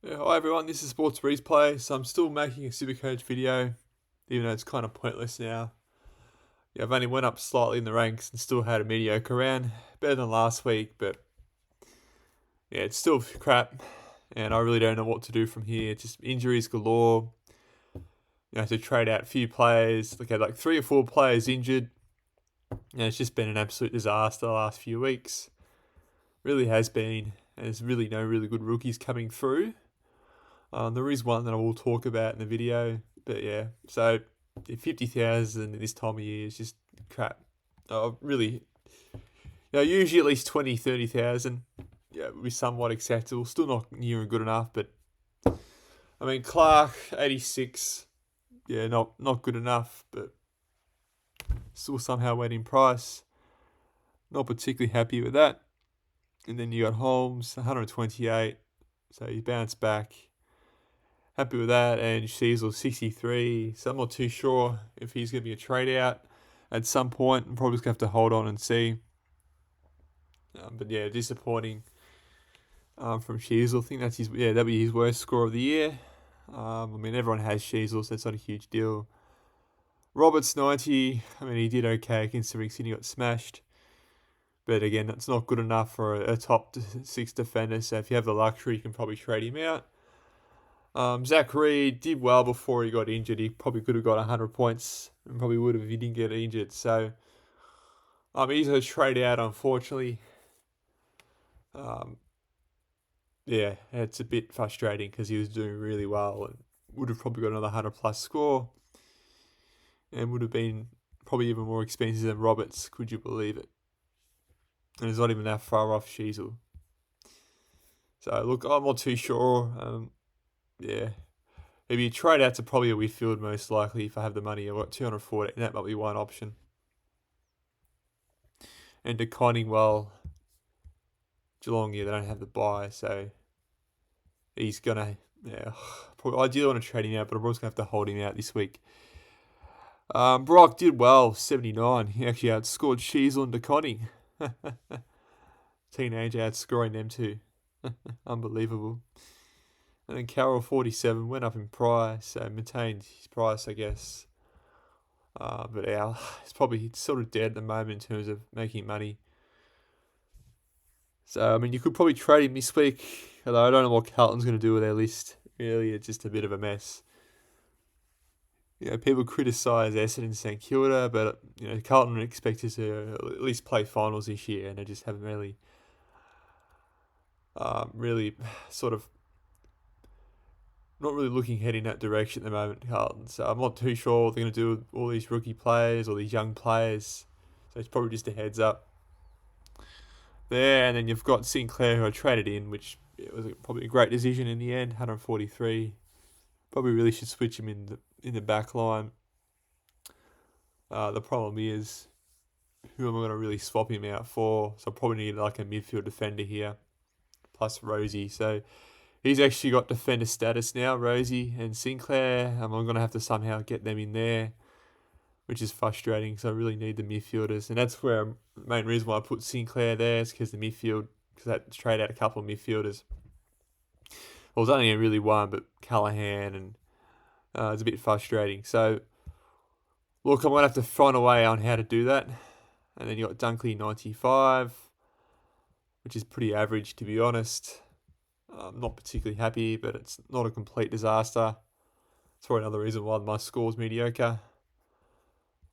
Yeah, hi everyone, this is SportsReplays. I'm still making a Supercoach video, even though it's kind of pointless now. Yeah, I've only went up slightly in the ranks and still had a mediocre round, better than last week, but yeah, it's still crap, and I really don't know what to do from here. Just injuries galore. You have to trade out a few players. Look at like 3 or 4 players injured. It's just been an absolute disaster the last few weeks. Really has been. And there's really no really good rookies coming through. There is one that I will talk about in the video, but yeah, so 50,000 this time of year is just crap. Really, usually at least 20, 30,000, yeah, would be somewhat acceptable. Still not near and good enough, but I mean, Clark, 86, yeah, not good enough, but still somehow went in price. Not particularly happy with that. And then you got Holmes, 128, so he bounced back. Happy with that, and Sheasel 63. So I'm not too sure if he's going to be a trade out at some point. I'm probably just going to have to hold on and see. But yeah, disappointing from Sheasel. I think that'll be his worst score of the year. I mean, everyone has Sheasel, so it's not a huge deal. Roberts 90. I mean, he did okay considering Sydney got smashed. But again, that's not good enough for a top 6 defender. So if you have the luxury, you can probably trade him out. Zach Reed did well before he got injured. He probably could have got 100 points and probably would have if he didn't get injured. So he's a trade out, unfortunately. Yeah, it's a bit frustrating because he was doing really well and would have probably got another 100 plus score and would have been probably even more expensive than Roberts. Could you believe it? And it's not even that far off Sheasel. So look, I'm not too sure. Yeah. Maybe trade out to probably a Whitfield most likely if I have the money. I've got 240, and that might be one option. And to Conning, Geelong, yeah, they don't have the buy, so he's gonna, yeah, probably ideally want to trade him out, but I'm also gonna have to hold him out this week. Brock did well, 79. He actually outscored Sheasel and DeConning. Teenager outscoring them too. Unbelievable. And then Carroll 47 went up in price, so maintained his price, I guess. But Al, it's sort of dead at the moment in terms of making money. So, I mean, you could probably trade him this week, although I don't know what Carlton's going to do with their list. Really, it's just a bit of a mess. People criticise Essendon and St Kilda, but, Carlton are expected to at least play finals this year, and they just haven't really sort of not really looking head in that direction at the moment, Carlton. So I'm not too sure what they're going to do with all these rookie players or these young players. So it's probably just a heads up there. And then you've got Sinclair, who I traded in, which was probably a great decision in the end, 143. Probably really should switch him in the back line. The problem is, who am I going to really swap him out for? So I probably need like a midfield defender here, plus Rosie. So he's actually got defender status now, Rosie and Sinclair. I'm going to have to somehow get them in there, which is frustrating because I really need the midfielders. And that's where the main reason why I put Sinclair there is because because I had to trade out a couple of midfielders. Well, it was only really one, but Callahan, and it's a bit frustrating. So, look, I'm going to have to find a way on how to do that. And then you got Dunkley 95, which is pretty average, to be honest. I'm not particularly happy, but it's not a complete disaster. It's probably another reason why my score's mediocre.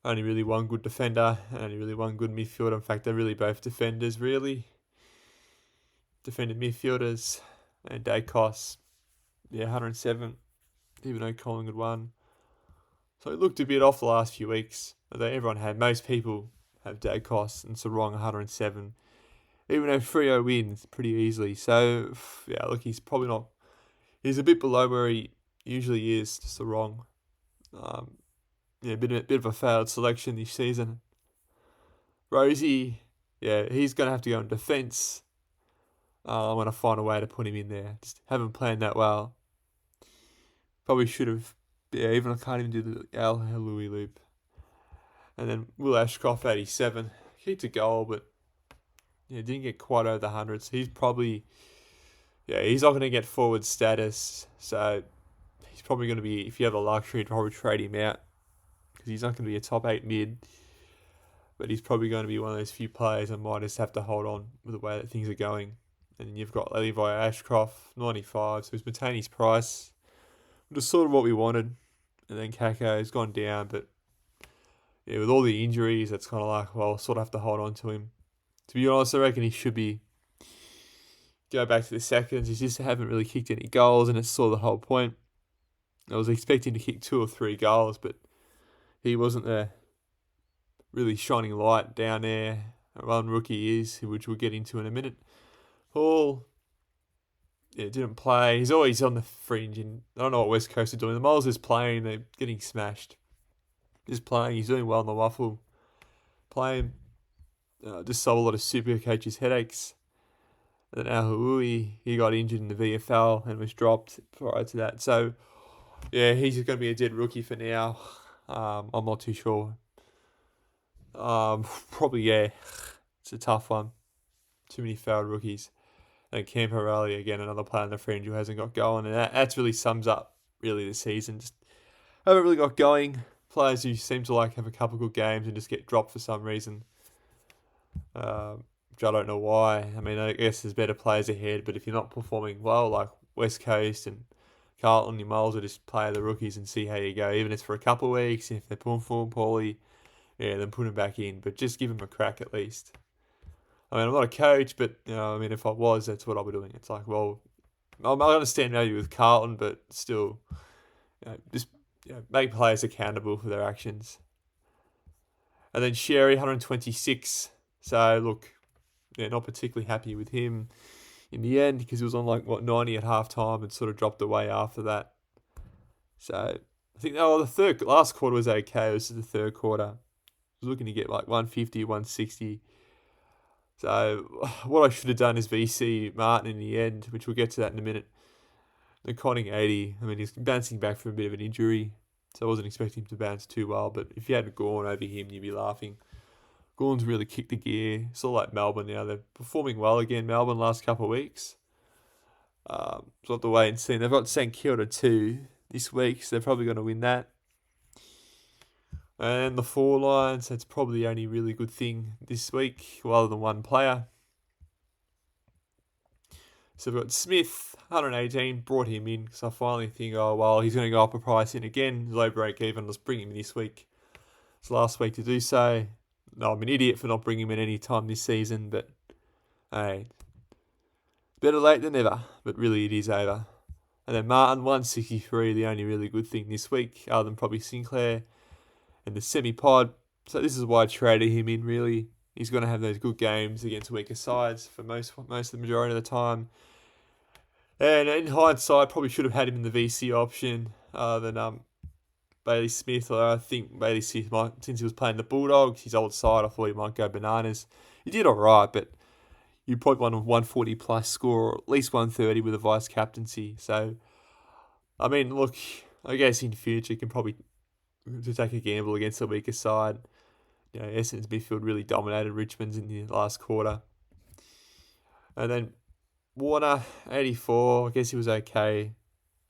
Only really one good defender, and only really one good midfielder. In fact, they're really both defenders, really. Defended midfielders. And Dacos, 107, even though Collingwood won. So it looked a bit off the last few weeks. Although most people have Dacos and Sarong 107. Even though Freo wins pretty easily. So, yeah, look, he's probably not... He's a bit below where he usually is, just the wrong. A bit of a failed selection this season. Rosie, he's going to have to go in defence. I'm going to find a way to put him in there. Just haven't planned that well. Probably should have... even I can't even do the Al Louis loop. And then Will Ashcroft, 87. Keeps a goal, but... didn't get quite over the hundreds. He's probably yeah, he's not going to get forward status. So he's probably going to be, if you have the luxury, to probably trade him out because he's not going to be a top 8 mid. But he's probably going to be one of those few players that might just have to hold on with the way that things are going. And you've got Levi Ashcroft, 95, so he's maintained his price. Just sort of what we wanted. And then Kako's gone down, but yeah, with all the injuries, it's kind of like, well, sort of have to hold on to him. To be honest, I reckon he should go back to the seconds. He just haven't really kicked any goals, and it's sort of the whole point. I was expecting to kick 2 or 3 goals, but he wasn't the really shining light down there. One rookie is, which we'll get into in a minute. Hall, didn't play. He's always on the fringe, and I don't know what West Coast are doing. The Moles is playing, they're getting smashed. Just playing, he's doing well in the waffle. Playing, just solved a lot of Supercoach's headaches. And then Ahui, he got injured in the VFL and was dropped prior to that. So, yeah, he's going to be a dead rookie for now. I'm not too sure. Probably, yeah, it's a tough one. Too many failed rookies. And Camporelli, again, another player on the fringe who hasn't got going. And that really sums up, really, the season. Just haven't really got going. Players who seem to have a couple good games and just get dropped for some reason. Which I don't know why. I mean, I guess there's better players ahead, but if you're not performing well, like West Coast and Carlton, you might as well just play the rookies and see how you go. Even if it's for a couple of weeks, if they're performing poorly, yeah, then put them back in. But just give them a crack at least. I mean, I'm not a coach, but if I was, that's what I'll be doing. It's like, well, I understand maybe with Carlton, but still, just make players accountable for their actions. And then Sherry, 126. So look, not particularly happy with him in the end because he was on 90 at half time and sort of dropped away after that. So I think the last quarter was okay. This is the third quarter. I was looking to get 150, 160. So what I should have done is VC Martin in the end, which we'll get to that in a minute. The Conning 80. I mean, he's bouncing back from a bit of an injury, so I wasn't expecting him to bounce too well. But if you had Gorn over him, you'd be laughing. Gorn's really kicked the gear. Sort of like Melbourne now. They're performing well again. Melbourne last couple of weeks. So we'll have to wait and see. They've got St Kilda 2 this week, so they're probably going to win that. And the 4 lines, that's probably the only really good thing this week, other than one player. So we've got Smith, 118, brought him in because I finally think, he's going to go up a price in again. Low break even, let's bring him in this week. It's last week to do so. No, I'm an idiot for not bringing him in any time this season, but hey, better late than never, but really it is over. And then Martin, 163, the only really good thing this week, other than probably Sinclair and the semi-pod. So this is why I traded him in, really. He's going to have those good games against weaker sides for most of the majority of the time. And in hindsight, probably should have had him in the VC option than Bailey Smith. I think Bailey Smith, since he was playing the Bulldogs, his old side, I thought he might go bananas. He did all right, but you probably want a 140 plus score, or at least 130 with a vice captaincy. So, I mean, look, I guess in future you can probably to take a gamble against the weaker side. Essendon's midfield really dominated Richmond's in the last quarter. And then Warner, 84. I guess he was okay.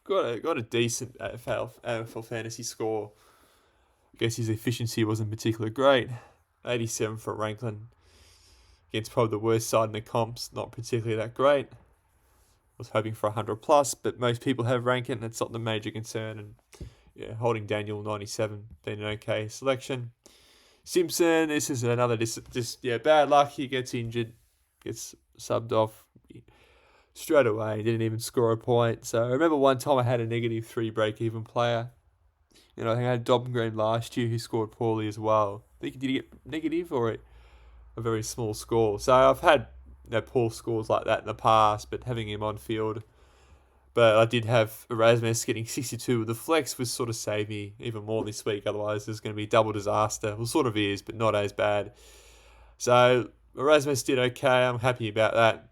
Got a decent AFL fantasy score. I guess his efficiency wasn't particularly great. 87 for Ranklin. Against probably the worst side in the comps. Not particularly that great. Was hoping for 100 plus, but most people have Rankin. That's not the major concern. And holding Daniel 97, been an okay selection. Simpson, this is another bad luck. He gets injured, gets subbed off straight away. Didn't even score a point. So I remember one time I had a -3 break-even player. I think I had Dobson Green last year who scored poorly as well. Did he get negative or a very small score? So I've had poor scores like that in the past, but having him on field. But I did have Erasmus getting 62 with the flex was sort of saved me even more this week. Otherwise, there's going to be double disaster. Well, sort of is, but not as bad. So Erasmus did okay. I'm happy about that.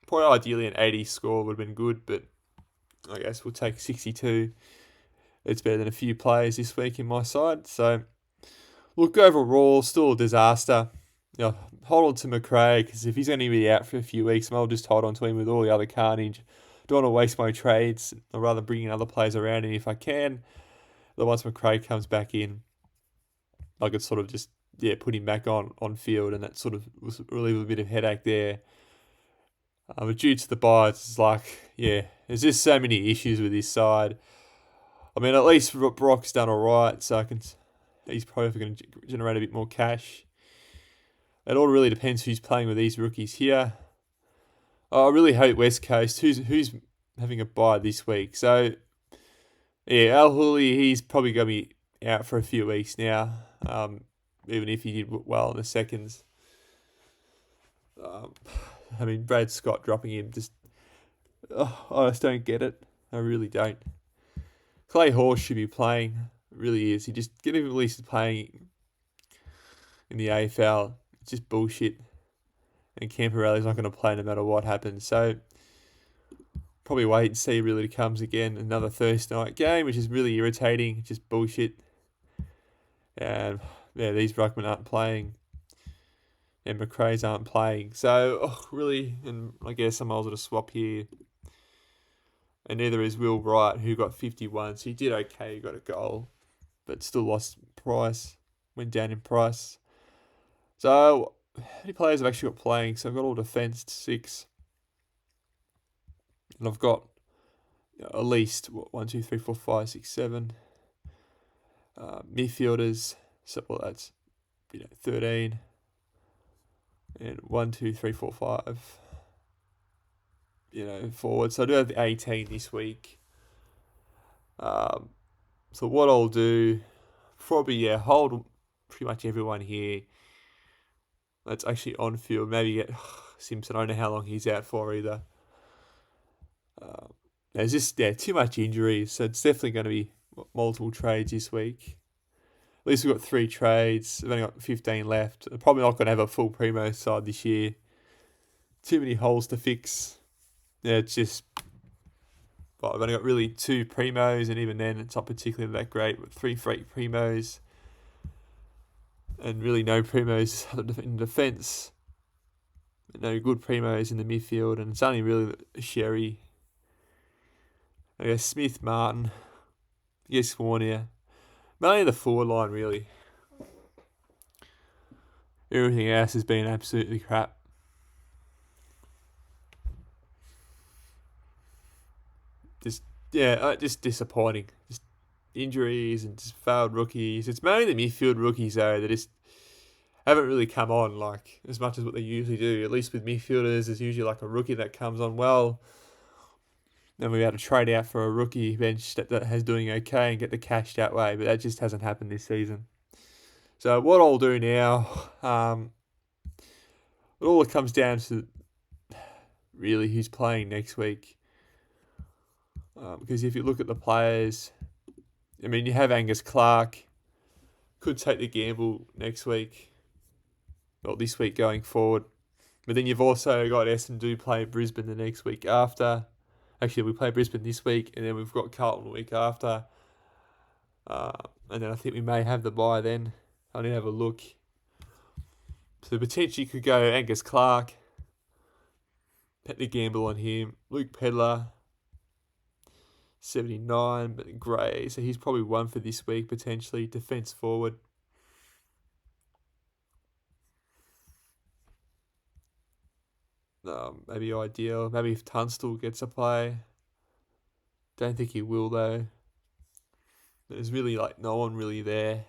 Probably ideally an 80 score would have been good, but I guess we'll take 62. It's better than a few players this week in my side. So look, overall, still a disaster. Hold on to McRae because if he's going to be out for a few weeks, I'll just hold on to him with all the other carnage. don't want to waste my trades. I'd rather bring in other players around him if I can. But once McRae comes back in, I could sort of just put him back on field, and that sort of was relieve a bit of headache there. But due to the buys, it's like, there's just so many issues with this side. I mean, at least Brock's done all right, so he's probably going to generate a bit more cash. It all really depends who's playing with these rookies here. I really hope West Coast, who's having a bye this week. So, Al Hooley, he's probably going to be out for a few weeks now, even if he did well in the seconds. I mean, Brad Scott dropping him, I just don't get it. I really don't. Clay Horse should be playing. It really is. He just get him at least playing in the AFL. It's just bullshit. And Camperelli's not going to play no matter what happens. So, probably wait and see really comes again. Another Thursday night game, which is really irritating. Just bullshit. And, these ruckmen aren't playing. And McRae's aren't playing. So, really, and I guess I might as well swap here. And neither is Will Wright, who got 51. So he did okay, he got a goal. But still lost price. Went down in price. So, how many players have actually got playing? So I've got all defence, 6. And I've got at least 1, 2, 3, 4, 5, 6, 7 midfielders. So that's 13. And 1, 2, 3, 4, 5. Forward. So I do have 18 this week. So what I'll do, probably hold pretty much everyone here that's actually on field. Maybe get Simpson. I don't know how long he's out for either. There's just too much injuries, so it's definitely going to be multiple trades this week. At least we've got 3 trades. We've only got 15 left. I'm probably not going to have a full Primo side this year. Too many holes to fix. It's just... I've only got really 2 Primos, and even then it's not particularly that great with 3 freight Primos. And really no Primos in defence. No good Primos in the midfield, and it's only really Sherry. I guess Smith, Martin. I guess Warner. Mainly the forward line, really. Everything else has been absolutely crap. Just disappointing. Just injuries and just failed rookies. It's mainly the midfield rookies, though, that just haven't really come on as much as what they usually do. At least with midfielders, there's usually a rookie that comes on well. Then we had to trade out for a rookie bench that has doing okay and get the cash that way, but that just hasn't happened this season. So what I'll do now, it all comes down to really who's playing next week. Because if you look at the players, I mean, you have Angus Clark, could take the gamble next week, or this week going forward. But then you've also got Essendon play Brisbane the next week after. Actually, we play Brisbane this week, and then we've got Carlton the week after. And then I think we may have the bye then. I need to have a look. So potentially could go Angus Clark, pet the gamble on him. Luke Pedler, 79, but Gray, so he's probably one for this week potentially. Defence forward. Maybe ideal. Maybe if Tunstall gets a play. Don't think he will though. There's really no one really there.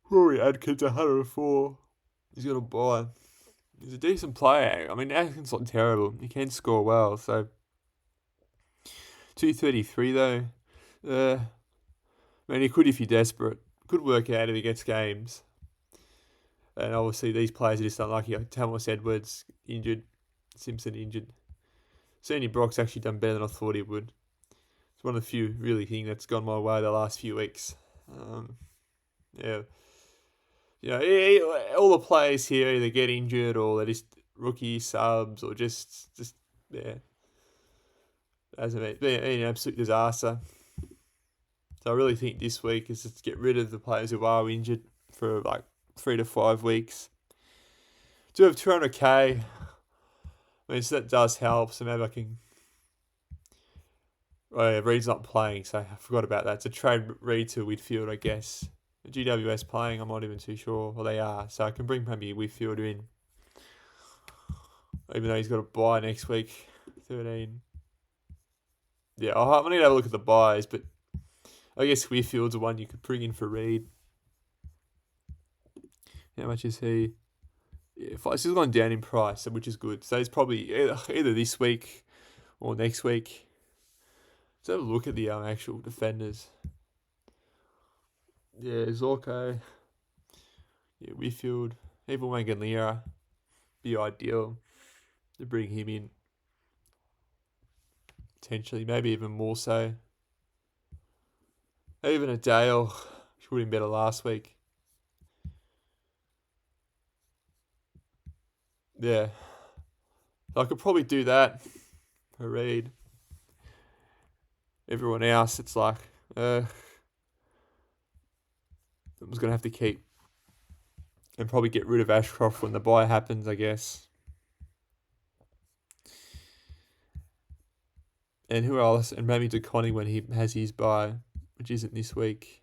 Rory Adkins 104. He's got a buy. He's a decent player. I mean, Adkins not terrible. He can score well, so 233 though. I mean, he could if you're desperate. Could work out if he gets games. And obviously these players are just unlucky. Like Thomas Edwards injured, Simpson injured. Senior Brock's actually done better than I thought he would. It's one of the few really things that's gone my way the last few weeks. All the players here either get injured or they're just rookie subs or just hasn't been an absolute disaster. So I really think this week is just get rid of the players who are injured for 3 to 5 weeks. Do have 200k. I mean, so that does help. So maybe I can Oh yeah, Reed's not playing, so I forgot about that. It's a trade Reed to Whitfield, I guess. GWS playing, I'm not even too sure. Well, they are, so I can bring maybe Whitfield in, even though he's got a bye next week. 13. Yeah, I'm going to have a look at the buys, but I guess Whitfield's the one you could bring in for Reed. How much is he? Yeah, he's gone down in price, which is good. So he's probably either this week or next week. Let's have a look at the actual defenders. Yeah, Zorko. Yeah, Whitfield. Even Wanganera. Be ideal to bring him in. Potentially, maybe even more so. Even a Dale. Which would have been better last week. Yeah. I could probably do that for Reed. Everyone else, it's like, I'm just going to have to keep and probably get rid of Ashcroft when the buy happens, I guess. And who else? And maybe DeConnie when he has his buy, which isn't this week.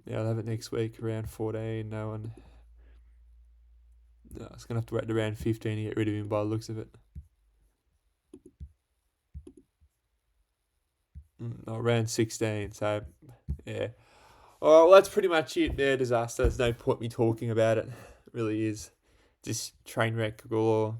Yeah, I'll have it next week, around 14. No one. No, it's going to have to wait around 15 to get rid of him by the looks of it. Around 16, so yeah. Alright, well that's pretty much it there, disaster. There's no point me talking about it. It really is. Just train wreck galore.